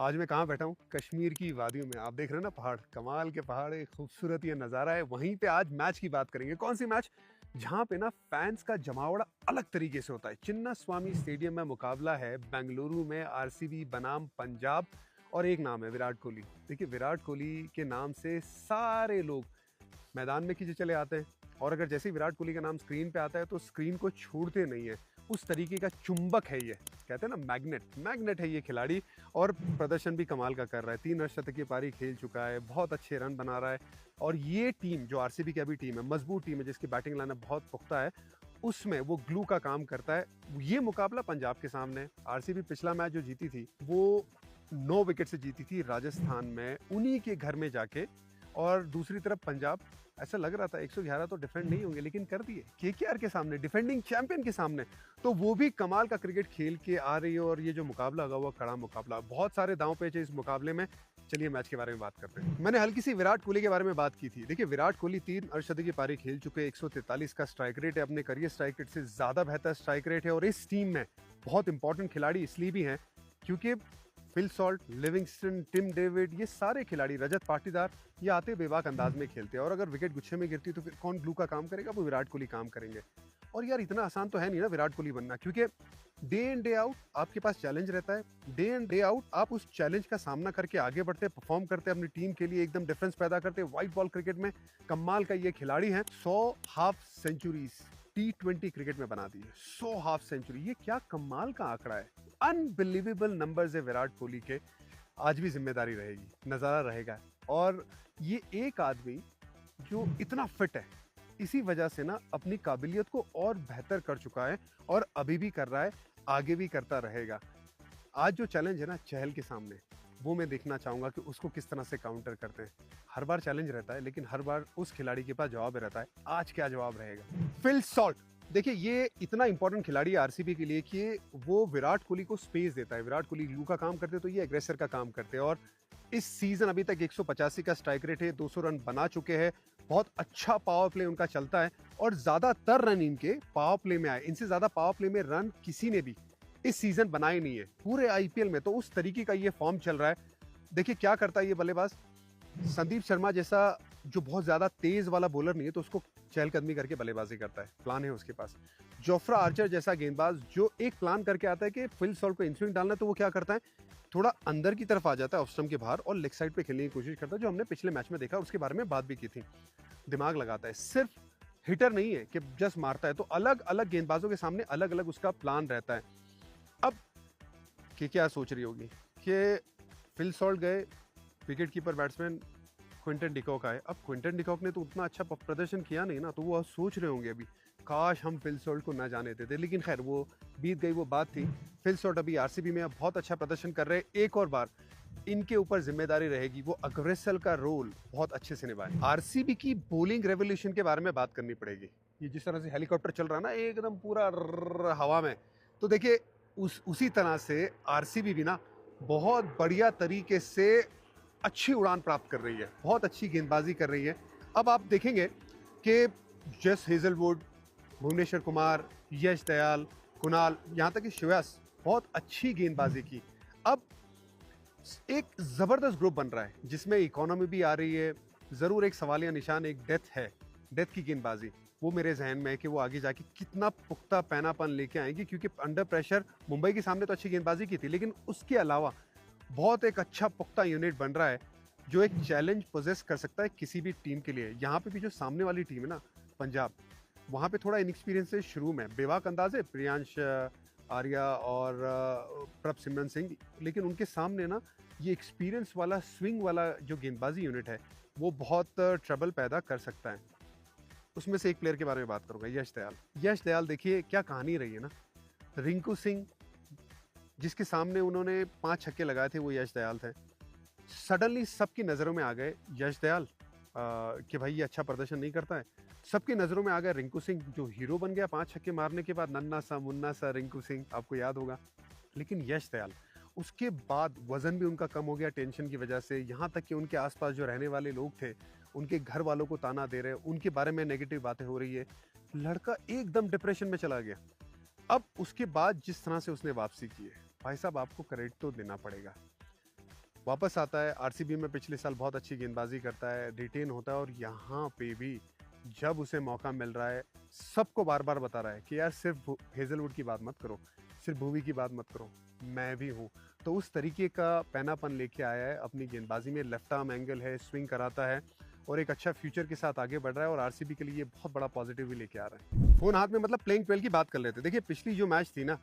आज मैं कहाँ बैठा हूँ? कश्मीर की वादियों में। आप देख रहे हैं ना पहाड़, कमाल के पहाड़, एक खूबसूरत ये नज़ारा है। वहीं पे आज मैच की बात करेंगे। कौन सी मैच? जहाँ पे ना फैंस का जमावड़ा अलग तरीके से होता है। चिन्ना स्वामी स्टेडियम में मुकाबला है बेंगलुरु में आरसीबी बनाम पंजाब, और एक नाम है विराट कोहली। देखिए, विराट कोहली के नाम से सारे लोग मैदान में खींचे चले आते हैं, और अगर जैसे ही विराट कोहली का नाम स्क्रीन पे आता है तो स्क्रीन को छोड़ते नहीं है। उस तरीके का चुंबक है ये, कहते हैं ना मैग्नेट, मैग्नेट है ये खिलाड़ी। और प्रदर्शन भी कमाल का कर रहा है। 3 अर्धशतक की पारी खेल चुका है, बहुत अच्छे रन बना रहा है। और ये टीम जो आरसीबी की अभी टीम है, मजबूत टीम है, जिसकी बैटिंग लाइनअप बहुत पुख्ता है, उसमें वो ग्लू का काम करता है। ये मुकाबला पंजाब के सामने। आरसीबी पिछला मैच जो जीती थी वो 9 विकेट से जीती थी राजस्थान में, उन्हीं के घर में जाके। और दूसरी तरफ पंजाब, ऐसा लग रहा था 111 तो डिफेंड नहीं होंगे, लेकिन कर दिए केकेआर के सामने, डिफेंडिंग चैंपियन के सामने। तो वो भी कमाल का क्रिकेट खेल के आ रही है। और ये जो मुकाबला होगा वो कड़ा मुकाबला, बहुत सारे दांव पेच है इस मुकाबले में। चलिए मैच के बारे में बात करते हैं। मैंने हल्की सी विराट कोहली के बारे में बात की थी। देखिए, विराट कोहली 3 अर्धशतक की पारी खेल चुके, 143 का स्ट्राइक रेट है, अपने करियर स्ट्राइक रेट से ज्यादा बेहतर स्ट्राइक रेट है। और इस टीम में बहुत इंपॉर्टेंट खिलाड़ी इसलिए भी हैं क्योंकि Phil Salt, Livingstone, Tim David, ये सारे खिलाड़ी, रजत पाटीदार, ये आते बेबाक अंदाज में खेलते हैं। और अगर विकेट गुच्छे में गिरती तो फिर कौन ग्लू का काम करेगा? वो विराट कोहली काम करेंगे। और यार इतना आसान तो है नहीं ना विराट कोहली बनना, क्योंकि डे इन डे आउट आपके पास चैलेंज रहता है। डे इन डे आउट आप उस चैलेंज का सामना करके आगे बढ़ते, परफॉर्म करते, अपनी टीम के लिए एकदम डिफरेंस पैदा करते। व्हाइट बॉल क्रिकेट में कमाल का ये खिलाड़ी है। 100 हाफ सेंचुरीज T20 क्रिकेट में बना दी है। 100 हाफ सेंचुरी, ये क्या कमाल का आंकड़ा है। अनबिलीवेबल नंबर्स है विराट कोहली के। आज भी जिम्मेदारी रहेगी, नजारा रहेगा। और ये एक आदमी जो इतना फिट है, इसी वजह से ना अपनी काबिलियत को और बेहतर कर चुका है, और अभी भी कर रहा है, आगे भी करता रहेगा। आज जो चैलेंज है ना चहल के सामने, वो मैं देखना चाहूंगा कि उसको किस तरह से काउंटर करते हैं। हर बार चैलेंज रहता है, लेकिन हर बार उस खिलाड़ी के पास जवाब रहता है। आज क्या जवाब रहेगा? फिल सॉल्ट, देखिए ये इतना इंपॉर्टेंट खिलाड़ी है आरसीबी के लिए कि वो विराट कोहली को स्पेस देता है। विराट कोहली ग्लू का काम करते तो ये एग्रेसर का काम करते हैं। और इस सीजन अभी तक 185 का स्ट्राइक रेट है, 200 रन बना चुके हैं। बहुत अच्छा पावर प्ले उनका चलता है, और ज्यादातर रन इनके पावर प्ले में आए। इनसे ज्यादा पावर प्ले में रन किसी ने भी इस सीजन बनाए नहीं है पूरे आईपीएल में। तो उस तरीके का ये फॉर्म चल रहा है। देखिए क्या करता है ये बल्लेबाज, संदीप शर्मा जैसा जो बहुत ज्यादा तेज वाला बॉलर नहीं है, तो उसको चहलकदमी करके बल्लेबाजी करता है, प्लान है उसके पास। जोफ्रा आर्चर जैसा गेंदबाज जो एक प्लान करके आता है कि फिल सॉल्ट को इन स्विंग डालना है, तो वो क्या करता है, थोड़ा अंदर की तरफ आ जाता है ऑफ स्टंप के बाहर, और लेग साइड पे खेलने की कोशिश करता है, जो हमने पिछले मैच में देखा, उसके बारे में बात भी की थी। दिमाग लगाता है, सिर्फ हिटर नहीं है कि जस्ट मारता है। तो अलग अलग गेंदबाजों के सामने अलग अलग उसका प्लान रहता है। अब क्या सोच रही होगी कि फिल सॉल्ट गए, wicket keeper batsman Quinton de Kock आए। अब क्विंटन डिकॉक ने तो उतना अच्छा प्रदर्शन किया नहीं ना, तो वो सोच रहे होंगे अभी, काश हम फिल सॉल्ट को ना जाने देते। लेकिन खैर वो बीत गई, वो बात थी। फिल सॉल्ट अभी आरसीबी में बहुत अच्छा प्रदर्शन कर रहे हैं। एक और बार इनके ऊपर जिम्मेदारी रहेगी, वो अग्रेसर का रोल बहुत अच्छे से निभाए। आरसीबी की बॉलिंग रेवोल्यूशन के बारे में बात करनी पड़ेगी। ये जिस तरह से हेलीकॉप्टर चल रहा है ना एकदम पूरा हवा में, तो देखिए उसी तरह से आरसीबी भी ना बहुत बढ़िया तरीके से अच्छी उड़ान प्राप्त कर रही है, बहुत अच्छी गेंदबाजी कर रही है। अब आप देखेंगे कि जस हेजलवुड, भुवनेश्वर कुमार, यश दयाल, कुणाल, यहाँ तक कि श्रेयस, बहुत अच्छी गेंदबाजी की। अब एक जबरदस्त ग्रुप बन रहा है जिसमें इकोनॉमी भी आ रही है। जरूर एक सवालिया निशान, एक डेथ है, डेथ की गेंदबाजी। वो मेरे जहन में है कि वो आगे जाके कितना पुख्ता पैनापन लेके आएंगे, क्योंकि अंडर प्रेशर मुंबई के सामने तो अच्छी गेंदबाजी की थी, लेकिन उसके अलावा बहुत एक अच्छा पुख्ता यूनिट बन रहा है जो एक चैलेंज पोजेस कर सकता है किसी भी टीम के लिए। यहाँ पे भी जो सामने वाली टीम है ना पंजाब, वहाँ पे थोड़ा इनएक्सपीरियंस है शुरू में, बेबाक अंदाज है प्रियांश आर्या और प्रभसिमरन सिंह, लेकिन उनके सामने ना ये एक्सपीरियंस वाला स्विंग वाला जो गेंदबाजी यूनिट है वो बहुत ट्रबल पैदा कर सकता है। उसमें से एक प्लेयर के बारे में बात करूंगा, यश दयाल। यश दयाल देखिए क्या कहानी रही है ना। रिंकू सिंह जिसके सामने उन्होंने 5 छक्के लगाए थे, वो यश दयाल थे। सडनली सबकी नज़रों में आ गए यश दयाल कि भाई ये अच्छा प्रदर्शन नहीं करता है। सबकी नज़रों में आ गया रिंकू सिंह, जो हीरो बन गया 5 छक्के मारने के बाद, नन्ना सा मुन्ना सा रिंकू सिंह, आपको याद होगा। लेकिन यश दयाल उसके बाद वजन भी उनका कम हो गया टेंशन की वजह से, यहाँ तक कि उनके आसपास जो रहने वाले लोग थे उनके घर वालों को ताना दे रहे, उनके बारे में नेगेटिव बातें हो रही है। लड़का एकदम डिप्रेशन में चला गया। अब उसके बाद जिस तरह से उसने वापसी की है, भाई साहब आपको क्रेडिट तो देना पड़ेगा। वापस आता है आरसीबी में, पिछले साल बहुत अच्छी गेंदबाजी करता है, रिटेन होता है और यहाँ पे भी जब उसे मौका मिल रहा है सबको बार बार बता रहा है कि यार सिर्फ हेजलवुड की बात मत करो, सिर्फ भुवी की बात मत करो, मैं भी हूँ। तो उस तरीके का पैनापन लेके आया है अपनी गेंदबाजी में, लेफ्ट आर्म एंगल है, स्विंग कराता है और एक अच्छा फ्यूचर के साथ आगे बढ़ रहा है और आरसीबी के लिए ये बहुत बड़ा पॉजिटिव भी लेके आ रहा है। फोन हाथ में मतलब प्लेइंग 12 की बात कर लेते हैं। देखिए पिछली जो मैच थी ना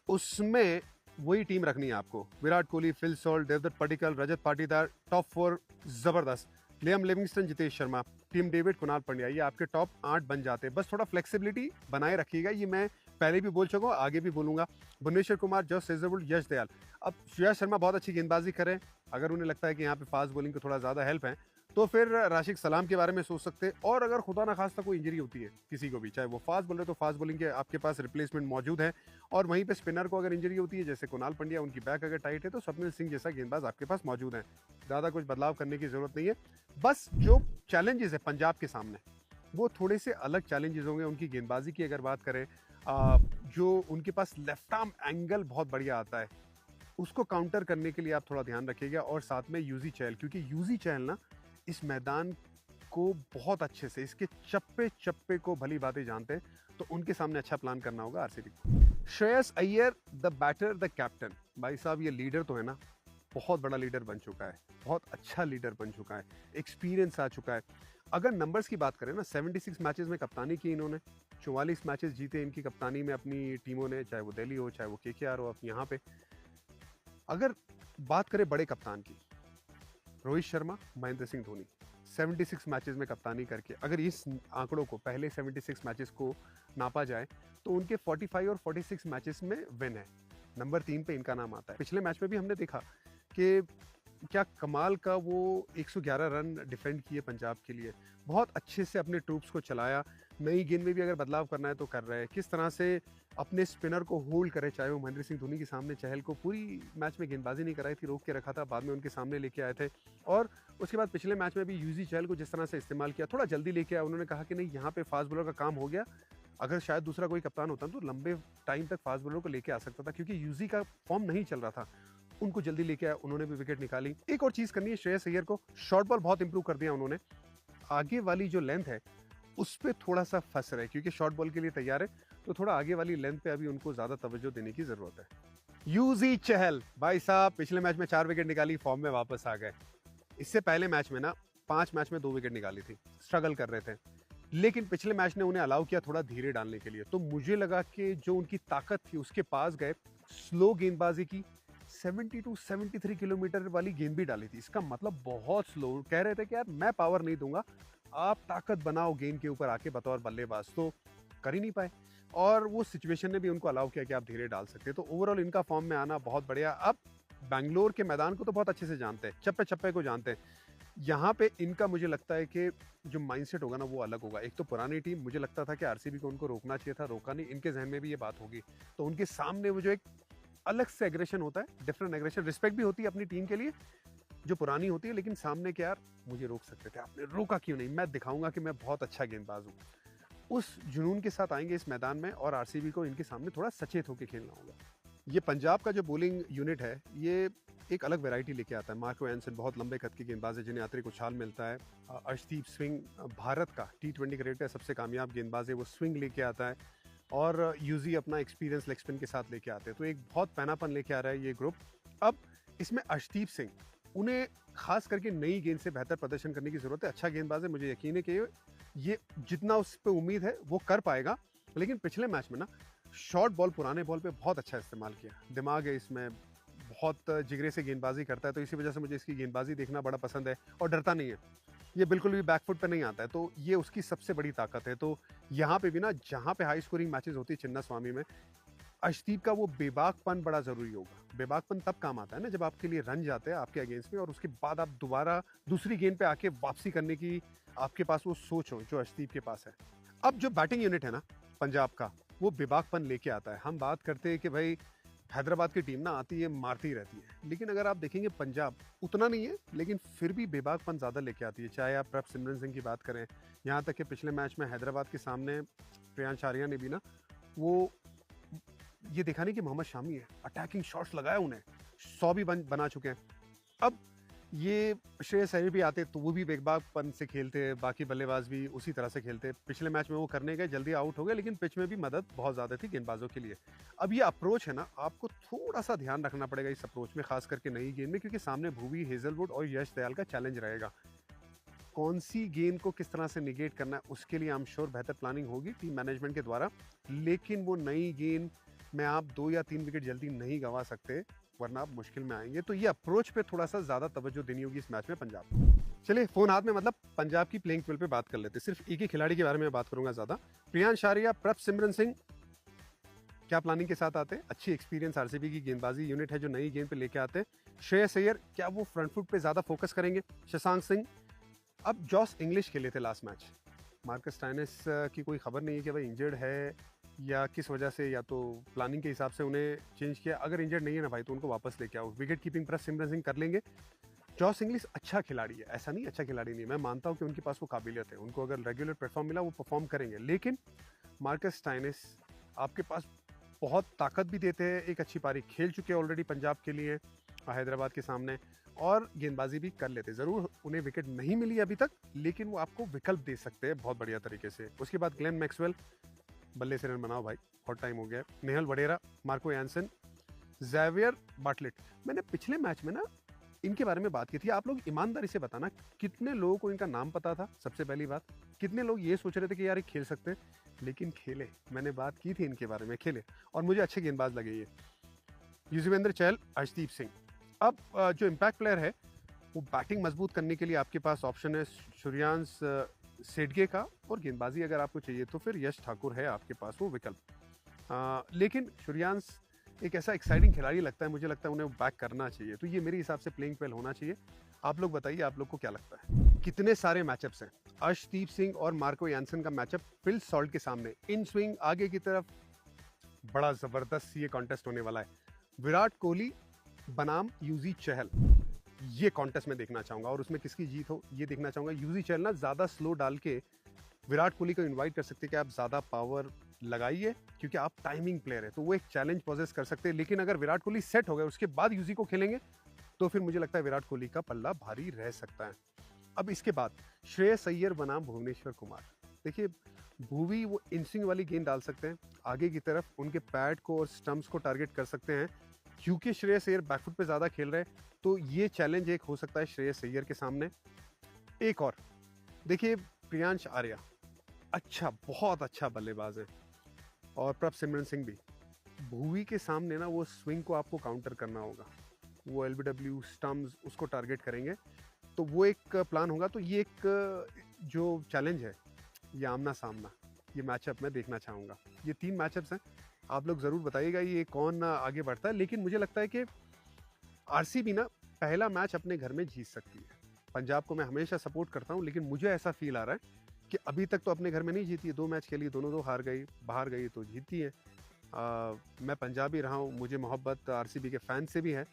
उसमें वही टीम रखनी है आपको, Virat Kohli, Phil Salt, Devdutt Padikkal, Rajat Patidar, top 4 जबरदस्त, Liam Livingstone, Jitesh Sharma, team David, Kunal Pandya, ये आपके टॉप 8 बन जाते हैं। बस थोड़ा फ्लेक्सिबिलिटी बनाए रखिएगा, ये मैं पहले भी बोल चुका हूँ, आगे भी बोलूंगा। भुवनेश्वर कुमार, जॉस हेजलवुड, यश दयाल। अब श्रेयस शर्मा बहुत अच्छी गेंदबाजी करें, अगर उन्हें लगता है कि यहाँ पे फास्ट बॉलिंग को थोड़ा ज़्यादा हेल्प है तो फिर राशिद सलाम के बारे में सोच सकते हैं। और अगर खुदा ना खास्ता कोई इंजरी होती है किसी को भी, चाहे वो फास्ट बॉलर, तो फास्ट बॉलिंग के आपके पास रिप्लेसमेंट मौजूद है। और वहीं पे स्पिनर को अगर इंजरी होती है, जैसे कुणाल पंड्या, उनकी बैक अगर टाइट है, तो स्वप्निल सिंह जैसा गेंदबाज आपके पास मौजूद है। ज़्यादा कुछ बदलाव करने की जरूरत नहीं है। बस जो चैलेंजेस है पंजाब के सामने वो थोड़े से अलग चैलेंजेस होंगे। उनकी गेंदबाजी की अगर बात करें, जो उनके पास लेफ्ट आर्म एंगल बहुत बढ़िया आता है, उसको काउंटर करने के लिए आप थोड़ा ध्यान रखिएगा। और साथ में यूजी चहल, क्योंकि यूजी चहल ना इस मैदान को बहुत अच्छे से, इसके चप्पे चप्पे को भली बातें जानते हैं, तो उनके सामने अच्छा प्लान करना होगा आरसीबी को। Shreyas Iyer, the batter, the captain. भाई साहब ये लीडर तो है ना, बहुत बड़ा लीडर बन चुका है, बहुत अच्छा लीडर बन चुका है, एक्सपीरियंस आ चुका है। अगर नंबर्स की बात करें ना, 76 मैचेस में कप्तानी की इन्होंने, 44 मैचेस जीते इनकी कप्तानी में अपनी टीमों ने, चाहे वो दिल्ली हो, चाहे वो केकेआर हो। अब यहाँ पे अगर बात करें बड़े कप्तान की, रोहित शर्मा, महेंद्र सिंह धोनी, 76 मैचेस में कप्तानी करके अगर इस आंकड़ों को, पहले 76 मैचेस को नापा जाए, तो उनके 45 और 46 मैचेस में विन है। नंबर 3 पे इनका नाम आता है। पिछले मैच में भी हमने देखा कि क्या कमाल का वो 111 रन डिफेंड किए पंजाब के लिए, बहुत अच्छे से अपने ट्रूप्स को चलाया। नई गेंद में भी अगर बदलाव करना है तो कर रहे हैं, किस तरह से अपने स्पिनर को होल्ड करे, चाहे वो महेंद्र सिंह धोनी के सामने चहल को पूरी मैच में गेंदबाजी नहीं कराई थी, रोक के रखा था, बाद में उनके सामने लेके आए थे। और उसके बाद पिछले मैच में भी यूजी चहल को जिस तरह से इस्तेमाल किया, थोड़ा जल्दी लेके आया, उन्होंने कहा कि नहीं यहाँ पे फास्ट बॉलर का काम हो गया। अगर शायद दूसरा कोई कप्तान होता तो लंबे टाइम तक फास्ट बॉलर को लेके आ सकता था, क्योंकि यूजी का फॉर्म नहीं चल रहा था, उनको जल्दी लेके आया, उन्होंने भी विकेट निकाली। एक और चीज करनी है श्रेयस अय्यर को, शॉर्ट बॉल बहुत इंप्रूव कर दिया उन्होंने, आगे वाली जो लेंथ है उस पर थोड़ा सा फंस रहे, क्योंकि शॉर्ट बॉल के लिए तैयार है, तो थोड़ा आगे वाली लेंथ पे अभी उनको ज्यादा तवज्जो देने की जरूरत है। यूजी चहल भाई साहब पिछले मैच में 4 विकेट निकाली, फॉर्म में वापस आ गए। इससे पहले मैच में ना 5 मैच में 2 विकेट निकाली थी, स्ट्रगल कर रहे थे, लेकिन पिछले मैच ने उन्हें अलाउ किया थोड़ा धीरे डालने के लिए। तो मुझे लगा कि जो उनकी ताकत थी उसके पास गए, स्लो गेंदबाजी की, 70 टू 73 किलोमीटर वाली गेंद भी डाली थी। इसका मतलब बहुत स्लो, कह रहे थे कि यार मैं पावर नहीं दूंगा, आप ताकत बनाओ गेंद के ऊपर आके बतौर बल्लेबाज, तो कर ही नहीं पाए। और वो सिचुएशन ने भी उनको अलाउ किया कि आप धीरे डाल सकते हैं। तो ओवरऑल इनका फॉर्म में आना बहुत बढ़िया। अब बैंगलोर के मैदान को तो बहुत अच्छे से जानते हैं, चप्पे चप्पे को जानते हैं। यहाँ पे इनका मुझे लगता है कि जो माइंडसेट होगा ना वो अलग होगा। एक तो पुरानी टीम, मुझे लगता था कि आरसीबी को उनको रोकना चाहिए था, रोका नहीं, इनके जहन में भी ये बात होगी, तो उनके सामने वो जो एक अलग से एग्रेशन होता है, डिफरेंट एग्रेशन, रिस्पेक्ट भी होती है अपनी टीम के लिए जो पुरानी होती है, लेकिन सामने के यार मुझे रोक सकते थे, आपने रोका क्यों नहीं, मैं दिखाऊंगा कि मैं बहुत अच्छा गेंदबाज हूँ। उस जुनून के साथ आएंगे इस मैदान में और आरसीबी को इनके सामने थोड़ा सचेत होकर खेलना होगा। ये पंजाब का जो बॉलिंग यूनिट है ये एक अलग वैरायटी लेके आता है। मार्को एंसन बहुत लंबे कद के गेंदबाज है जिन्हें अतिरिक्त उछाल मिलता है। अर्शदीप स्विंग भारत का T20 क्रिकेट का सबसे कामयाब गेंदबाज है, वो स्विंग लेके आता है। और यूजी अपना एक्सपीरियंस लेग स्पिन के साथ लेके आते हैं, तो एक बहुत पैनापन लेके आ रहा है ये ग्रुप। अब इसमें अर्शदीप सिंह, उन्हें खास करके नई गेंद से बेहतर प्रदर्शन करने की जरूरत है। अच्छा गेंदबाज है, मुझे यकीन है कि ये जितना उस पर उम्मीद है वो कर पाएगा। लेकिन पिछले मैच में ना शॉर्ट बॉल, पुराने बॉल पे बहुत अच्छा इस्तेमाल किया, दिमाग है इसमें, बहुत जिगरे से गेंदबाजी करता है, तो इसी वजह से मुझे इसकी गेंदबाजी देखना बड़ा पसंद है। और डरता नहीं है, ये बिल्कुल भी बैकफुट पे नहीं आता है, तो ये उसकी सबसे बड़ी ताकत है। तो यहाँ पे भी ना, जहाँ पे हाई स्कोरिंग मैचेस होती है चिन्ना स्वामी में, अर्शदीप का वो बेबाकपन बड़ा जरूरी होगा। बेबाकपन तब काम आता है ना जब आपके लिए रन जाते हैं आपके अगेंस्ट में, और उसके बाद आप दोबारा दूसरी गेंद पे आके वापसी करने की आपके पास वो सोच हो जो अर्शदीप के पास है। अब जो बैटिंग यूनिट है ना पंजाब का, वो बेबाकपन लेके आता है। हम बात करते हैं कि भाई हैदराबाद की टीम ना आती है मारती रहती है, लेकिन अगर आप देखेंगे पंजाब उतना नहीं है, लेकिन फिर भी बेबाकपन ज़्यादा लेके आती है। चाहे आप प्रभसिमरन सिंह की बात करें, यहाँ तक कि पिछले मैच में हैदराबाद के सामने प्रियांश आर्या ने भी ना वो ये दिखाने कि मोहम्मद शामी है, अटैकिंग शॉट्स लगाया उन्हें, 100 भी बना चुके हैं। अब ये श्रेयस अय्यर भी आते तो वो भी बेबाकपन से खेलते, बाकी बल्लेबाज भी उसी तरह से खेलते। पिछले मैच में वो करने गए, जल्दी आउट हो गए, लेकिन पिच में भी मदद बहुत ज़्यादा थी गेंदबाजों के लिए। अब ये अप्रोच है ना, आपको थोड़ा-सा ध्यान रखना पड़ेगा इस अप्रोच में, खास करके नई गेंद में, क्योंकि सामने भुवी, हेज़लवुड और यश दयाल का चैलेंज रहेगा। कौन-सी गेंद को किस तरह से नेगेट करना है, उसके लिए आई एम श्योर बेहतर प्लानिंग होगी टीम मैनेजमेंट के द्वारा। लेकिन वो नई गेंद में आप 2 या 3 विकेट जल्दी नहीं गँवा सकते, वरना आप मुश्किल में आएँगे। तो ये अप्रोच पे थोड़ा-सा ज़्यादा तवज्जो देनी होगी इस मैच में पंजाब को। चलिए फ़ोन हाथ में, मतलब पंजाब की प्लेइंग 12 पे बात कर लेते हैं। सिर्फ एक ही खिलाड़ी के बारे में बात करूँगा ज़्यादा। प्रियांश आर्या, प्रभसिमरन सिंह क्या प्लानिंग के साथ आते हैं? अच्छी एक्सपीरियंस आरसीबी की गेंदबाजी यूनिट है जो नई गेंद पे लेके आते हैं। श्रेयस अय्यर, क्या वो फ्रंट फुट पे ज़्यादा फोकस करेंगे? शशांक सिंह, अब जॉस इंग्लिश खेले थे लास्ट मैच। मार्कस स्टोइनिस की कोई खबर नहीं है कि भाई इंजर्ड है या किस वजह से, या तो प्लानिंग के हिसाब से उन्हें चेंज किया। अगर इंजर्ड नहीं है ना भाई, तो उनको वापस लेके आओ। विकेट कीपिंग प्रभसिमरन सिंह कर लेंगे। जॉस इंग्लिश अच्छा खिलाड़ी है, ऐसा नहीं अच्छा खिलाड़ी नहीं है। मैं मानता हूँ कि उनके पास वो काबिलियत है, उनको अगर रेगुलर प्लेटफॉर्म मिला वो परफॉर्म करेंगे। लेकिन मार्कस स्टोइनिस आपके पास बहुत ताकत भी देते हैं, एक अच्छी पारी खेल चुके हैं ऑलरेडी पंजाब के लिए हैदराबाद के सामने, और गेंदबाजी भी कर लेते। ज़रूर उन्हें विकेट नहीं मिली अभी तक, लेकिन वो आपको विकल्प दे सकते हैं बहुत बढ़िया तरीके से। उसके बाद ग्लेन मैक्सवेल, बल्ले से रन बनाओ भाई, बहुत टाइम हो गया है। नेहल वडेरा, मार्को यानसन, ज़ेवियर बाटलेट। मैंने पिछले मैच में ना इनके बारे में बात की थी। आप लोग ईमानदारी से बताना, कितने लोगों को इनका नाम पता था? सबसे पहली बात, कितने लोग ये सोच रहे थे कि यार ये खेल सकते हैं, लेकिन खेले। मैंने बात की थी इनके बारे में, खेले और मुझे अच्छे गेंदबाज लगे ये। युजवेंद्र चहल, अर्शदीप सिंह। अब जो इम्पैक्ट प्लेयर है, वो बैटिंग मजबूत करने के लिए आपके पास ऑप्शन है सूर्यांश सेडगे का, और गेंदबाजी अगर आपको चाहिए तो फिर यश ठाकुर है आपके पास वो विकल्प। लेकिन सूर्यांश एक ऐसा एक्साइटिंग खिलाड़ी लगता है, मुझे लगता है उन्हें बैक करना चाहिए। तो ये मेरे हिसाब से प्लेइंग 12 होना चाहिए। आप लोग बताइए, आप लोग को क्या लगता है? कितने सारे मैचअप्स हैं। अर्शदीप सिंह और मार्को यानसन का मैचअप फिल सॉल्ट के सामने, इन स्विंग आगे की तरफ, बड़ा जबरदस्त ये कॉन्टेस्ट होने वाला है। विराट कोहली बनाम यूजी चहल, ये कॉन्टेस्ट में देखना चाहूंगा, और उसमें किसकी जीत हो ये देखना चाहूंगा। यूजी चहल ना ज्यादा स्लो डाल के विराट कोहली को इनवाइट कर सकते हैं कि आप ज्यादा पावर लगाइए, क्योंकि आप टाइमिंग प्लेयर है, तो वो एक चैलेंज पोजेस कर सकते हैं। लेकिन अगर विराट कोहली सेट हो गए उसके बाद यूजी को खेलेंगे, तो फिर मुझे लगता है विराट कोहली का पल्ला भारी रह सकता है। अब इसके बाद श्रेयस अय्यर बनाम भुवनेश्वर कुमार। देखिए, भुवी वो इंसिंग वाली गेंद डाल सकते हैं आगे की तरफ, उनके पैड को और स्टंप्स को टारगेट कर सकते हैं। क्योंकि श्रेयस अय्यर बैकफुट पे ज़्यादा खेल रहे हैं, तो ये चैलेंज एक हो सकता है श्रेयस अय्यर के सामने। एक और देखिए, प्रियांश आर्या अच्छा, बहुत अच्छा बल्लेबाज है, और प्रभसिमरन सिंह भी। भुवी के सामने ना वो स्विंग को आपको काउंटर करना होगा, वो एलबीडब्ल्यू स्टम्प्स उसको टारगेट करेंगे, तो वो एक प्लान होगा। तो ये एक जो चैलेंज है, ये आमना सामना, ये मैचअप मैं देखना चाहूँगा। ये 3 मैचअप्स हैं, आप लोग ज़रूर बताइएगा ये कौन आगे बढ़ता है। लेकिन मुझे लगता है कि आरसीबी ना पहला मैच अपने घर में जीत सकती है। पंजाब को मैं हमेशा सपोर्ट करता हूँ, लेकिन मुझे ऐसा फील आ रहा है कि अभी तक तो अपने घर में नहीं जीती है। 2 मैच खेली, दोनों 2 हार गई, बाहर गई तो जीती है। मैं पंजाबी रहा हूँ, मुझे मोहब्बत आरसीबी के फैन से भी है,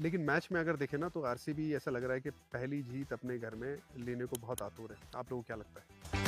लेकिन मैच में अगर देखें ना तो आरसीबी ऐसा लग रहा है कि पहली जीत अपने घर में लेने को बहुत आतुर है। आप लोगों को क्या लगता है?